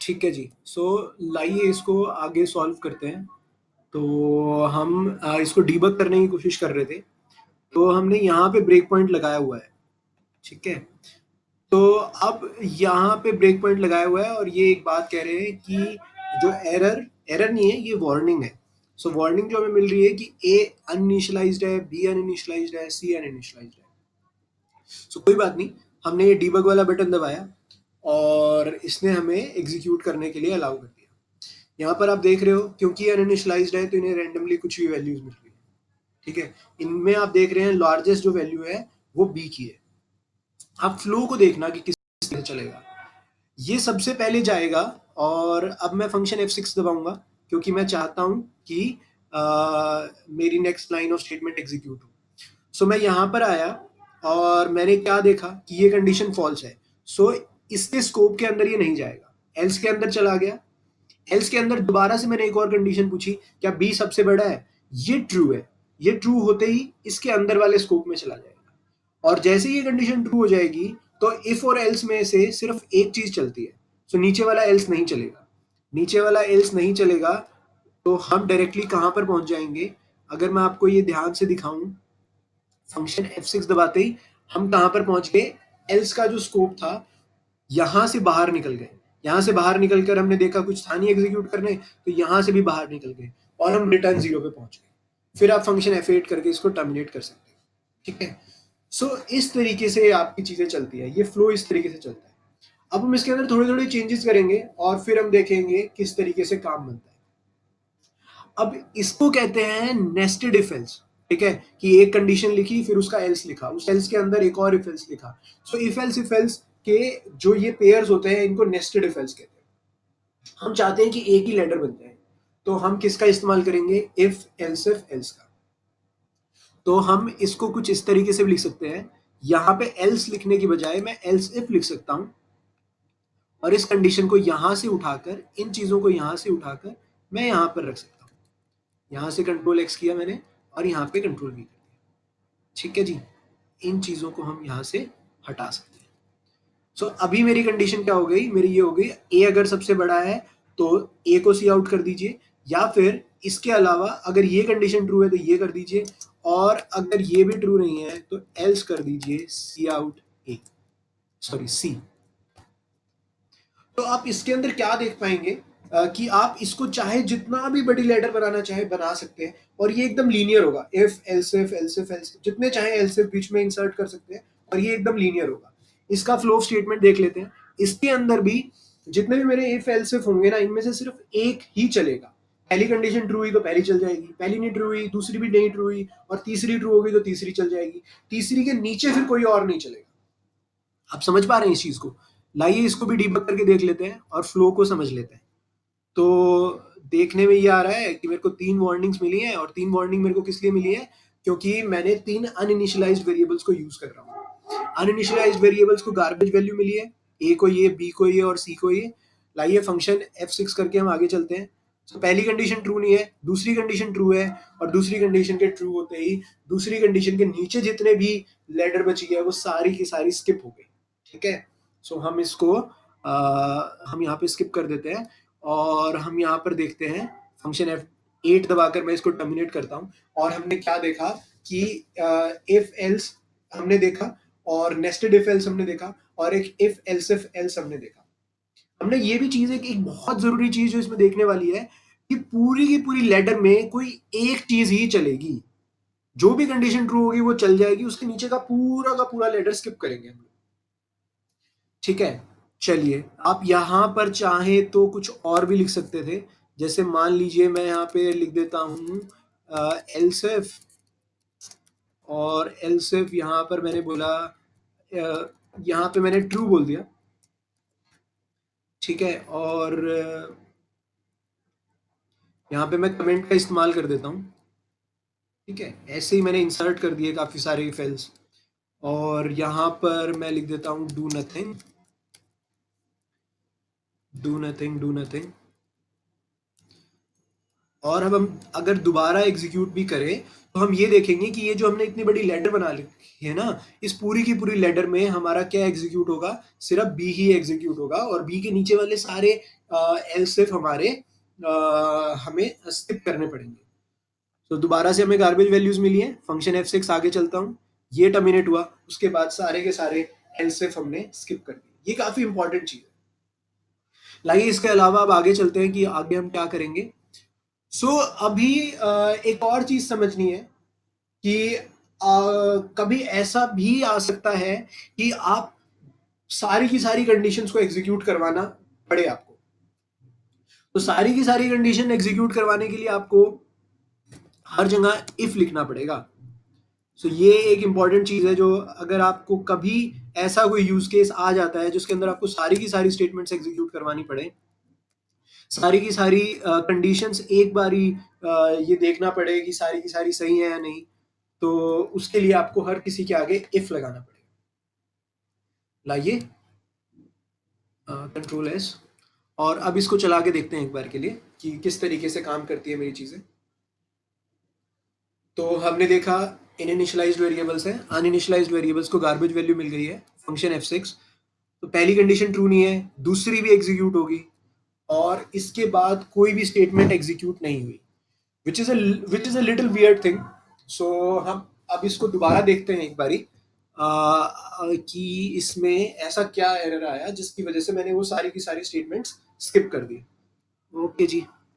ठीक है जी। सो लाइए इसको आगे सॉल्व करते हैं। तो हम इसको डीबग करने की कोशिश कर रहे थे। तो हमने यहाँ पे ब्रेक पॉइंट लगाया हुआ है। ठीक है। तो अब यहाँ पे ब्रेक पॉइंट लगाया हुआ है और ये एक बात कह रहे हैं कि जो एरर एरर नहीं है, ये वार्निंग है। सो वार्निंग जो हमें मिल रही है कि ए अनइनिशियलाइज्ड है, बी अनइनिशियलाइज्ड है, सी अनइनिशियलाइज्ड है। सो कोई बात नहीं, हमने ये डीबग वाला बटन दबाया और इसने हमें एग्जीक्यूट करने के लिए अलाउ कर दिया। यहाँ पर आप देख रहे हो, क्योंकि अनइनिशियलाइज्ड है तो इन्हें रैंडमली कुछ भी वैल्यूज मिल रही है। ठीक है। इनमें आप देख रहे हैं लार्जेस्ट जो वैल्यू है वो बी की है। आप फ्लो को देखना कि किस तरह से चलेगा। ये सबसे पहले जाएगा और अब मैं फंक्शन F6 दबाऊंगा क्योंकि मैं चाहता हूं कि मेरी next line of statement execute हो। सो मैं यहाँ पर आया और मैंने क्या देखा कि ये कंडीशन फॉल्स है। सो इसके स्कोप के अंदर ये नहीं जाएगा, एल्स के अंदर चला गया। एल्स के अंदर दोबारा से मैंने एक और कंडीशन पूछी, क्या बी सबसे बड़ा है? ये ट्रू है। ये ट्रू होते ही इसके अंदर वाले स्कोप में चला जाएगा। और जैसे ये कंडीशन ट्रू हो जाएगी तो इफ और एल्स में से सिर्फ एक चीज चलती है। सो नीचे वाला एल्स नहीं चलेगा। नीचे वाला एल्स नहीं चलेगा तो हम डायरेक्टली कहां पर पहुंच जाएंगे? अगर मैं आपको ये ध्यान से दिखाऊं, फंक्शन F6 दबाते ही हम कहां पर पहुंच गए? एल्स का जो स्कोप था यहां से बाहर निकल गए। यहां से बाहर निकलकर हमने देखा कुछ था नहीं एग्जीक्यूट करने, तो यहां से भी बाहर निकल गए और हम रिटर्न 0 पे पहुंच गए। फिर आप फंक्शन F8 करके इसको टर्मिनेट कर सकते हैं। ठीक है। सो इस तरीके से आपकी चीजें चलती है, ये फ्लो इस तरीके से चलता है। अब हम इसके अंदर थोड़े थोड़े चेंजेस करेंगे और फिर हम देखेंगे किस तरीके से काम बनता है। अब इसको कहते हैं नेस्टेड इफ एल्स। ठीक है, कि एक कंडीशन लिखी फिर उसका एल्स लिखा, उस एल्स के अंदर एक और इफ एल्स लिखा। सो इफ एल्स के जो ये पेयर्स होते हैं इनको नेस्टेड इफ एल्स कहते हैं। हम चाहते हैं कि एक ही लेटर बन जाए, तो हम किसका इस्तेमाल करेंगे? इफ एल्स का। तो हम इसको कुछ इस तरीके से भी लिख सकते हैं। यहां पे एल्स लिखने की बजाय मैं एल्स इफ लिख सकता हूं और इस कंडीशन को यहां से उठाकर, इन चीजों को यहां से उठाकर मैं यहां पर रख सकता हूं। यहां से कंट्रोल एक्स किया मैंने और यहां पे कंट्रोल वी कर दिया। ठीक है जी। इन चीजों को हम यहां से हटा सकते हैं। सो अभी मेरी कंडीशन क्या हो गई? मेरी ये हो गई, ए अगर सबसे बड़ा है तो ए को सी आउट कर दीजिए, या फिर इसके अलावा अगर ये कंडीशन ट्रू है तो ये कर दीजिए, और अगर ये भी ट्रू नहीं है तो एल्स कर दीजिए सी आउट ए, सॉरी सी। तो आप इसके अंदर क्या देख पाएंगे कि आप इसको चाहे जितना भी बड़ी लेटर बनाना चाहे बना सकते हैं और ये एकदम लीनियर होगा। इफ एल्सिफ एल्सिफ एल्सिफ जितने चाहे एल्सिफ बीच में इंसर्ट कर सकते हैं और ये एकदम लीनियर होगा। इसका फ्लो स्टेटमेंट देख लेते हैं। इसके अंदर भी जितने भी मेरे इफ एल्सिफ होंगे ना, इनमें से सिर्फ एक ही चलेगा। पहली कंडीशन ट्रू हुई तो पहली चल जाएगी, पहली नहीं ट्रू हुई दूसरी भी नहीं ट्रू हुई, और तीसरी ट्रू होगी तो तीसरी चल जाएगी। तीसरी के नीचे फिर कोई और नहीं चलेगा। आप समझ पा रहे हैं इस चीज को? लाइए इसको भी डीबग करके देख लेते हैं और फ्लो को समझ लेते हैं। तो देखने में ये आ रहा है कि मेरे को 3 वार्निंग्स मिली हैं, और 3 वार्निंग मेरे को किस लिए मिली है? क्योंकि मैंने 3 अनइनिशियलाइज्ड वेरिएबल्स को यूज कर रहा हूँ। अनइनिशियलाइज्ड वेरिएबल्स को गार्बेज वैल्यू मिली है, ए को ये, बी को ये और सी को ये। लाइए फंक्शन F6 करके हम आगे चलते हैं। तो पहली कंडीशन ट्रू नहीं है, दूसरी कंडीशन ट्रू है, और दूसरी कंडीशन के ट्रू होते ही दूसरी कंडीशन के नीचे जितने भी लेटर बची है वो सारी की सारी स्किप हो गई। ठीक है। सो हम इसको हम यहाँ पे स्किप कर देते हैं और हम यहाँ पर देखते हैं फंक्शन F8 दबाकर मैं इसको टर्मिनेट करता हूँ। और हमने क्या देखा कि इफ एल्स हमने देखा, और नेस्टेड इफ एल्स हमने देखा, और एक इफ एल्सिफ एल्स हमने देखा। हमने ये भी चीज एक बहुत जरूरी चीज जो इसमें देखने वाली है कि पूरी की पूरी लेटर में कोई एक चीज ही चलेगी। जो भी कंडीशन ट्रू होगी वो चल जाएगी, उसके नीचे का पूरा लेटर स्किप करेंगे हम लोग। ठीक है। चलिए, आप यहां पर चाहें तो कुछ और भी लिख सकते थे। जैसे मान लीजिए मैं यहाँ पे लिख देता हूं एल्सेफ, और एल्सेफ यहां पर मैंने बोला, यहाँ पे मैंने ट्रू बोल दिया। ठीक है। और यहाँ पे मैं कमेंट का इस्तेमाल कर देता हूँ। ठीक है। ऐसे ही मैंने इंसर्ट कर दिए काफी सारे इफ एल्स, और यहाँ पर मैं लिख देता हूँ do nothing, do nothing, do nothing. और अब हम अगर दोबारा एग्जीक्यूट भी करें तो हम ये देखेंगे कि ये जो हमने इतनी बड़ी लेडर बना ली है ना, इस पूरी की पूरी लेडर में हमारा क्या एग्जीक्यूट होगा, सिर्फ बी ही एग्जीक्यूट होगा, और बी के नीचे वाले सारे एल्स सिर्फ हमारे हमें स्किप करने पड़ेंगे। तो दोबारा से हमें गार्बेज वैल्यूज मिली है, फंक्शन f6 आगे चलता हूँ, ये टर्मिनेट हुआ, उसके बाद सारे के सारे एल्स सिर्फ हमने स्किप कर दिए। ये काफी इंपॉर्टेंट चीज है। लाइए इसके अलावा अब आगे चलते हैं कि आगे हम क्या करेंगे। अभी एक और चीज समझनी है कि कभी ऐसा भी आ सकता है कि आप सारी की सारी कंडीशंस को एग्जीक्यूट करवाना पड़े आपको। तो सारी की सारी कंडीशन एग्जीक्यूट करवाने के लिए आपको हर जगह इफ लिखना पड़ेगा। ये एक इंपॉर्टेंट चीज है, जो अगर आपको कभी ऐसा कोई यूज केस आ जाता है जिसके अंदर आपको सारी की सारी स्टेटमेंट्स एग्जीक्यूट करवानी पड़े, सारी की सारी कंडीशंस एक बारी ये देखना पड़े कि सारी की सारी सही है या नहीं, तो उसके लिए आपको हर किसी के आगे इफ लगाना पड़ेगा। लाइए कंट्रोल एस, और अब इसको चला के देखते हैं एक बार के लिए कि किस तरीके से काम करती है मेरी चीजें। तो हमने देखा इनिशियलाइज्ड वेरिएबल्स है, अनइनिशियलाइज्ड वेरिएबल्स को गार्बेज वैल्यू मिल गई है फंक्शन f6। तो पहली कंडीशन ट्रू नहीं है, दूसरी भी एग्जीक्यूट होगी, और इसके बाद कोई भी स्टेटमेंट एग्जीक्यूट नहीं हुई, which is a little weird thing. So हम अब इसको दोबारा देखते हैं एक बारी कि इसमें ऐसा क्या एरर आया जिसकी वजह से मैंने वो सारी की सारी स्टेटमेंट्स स्किप कर दी। ओके जी।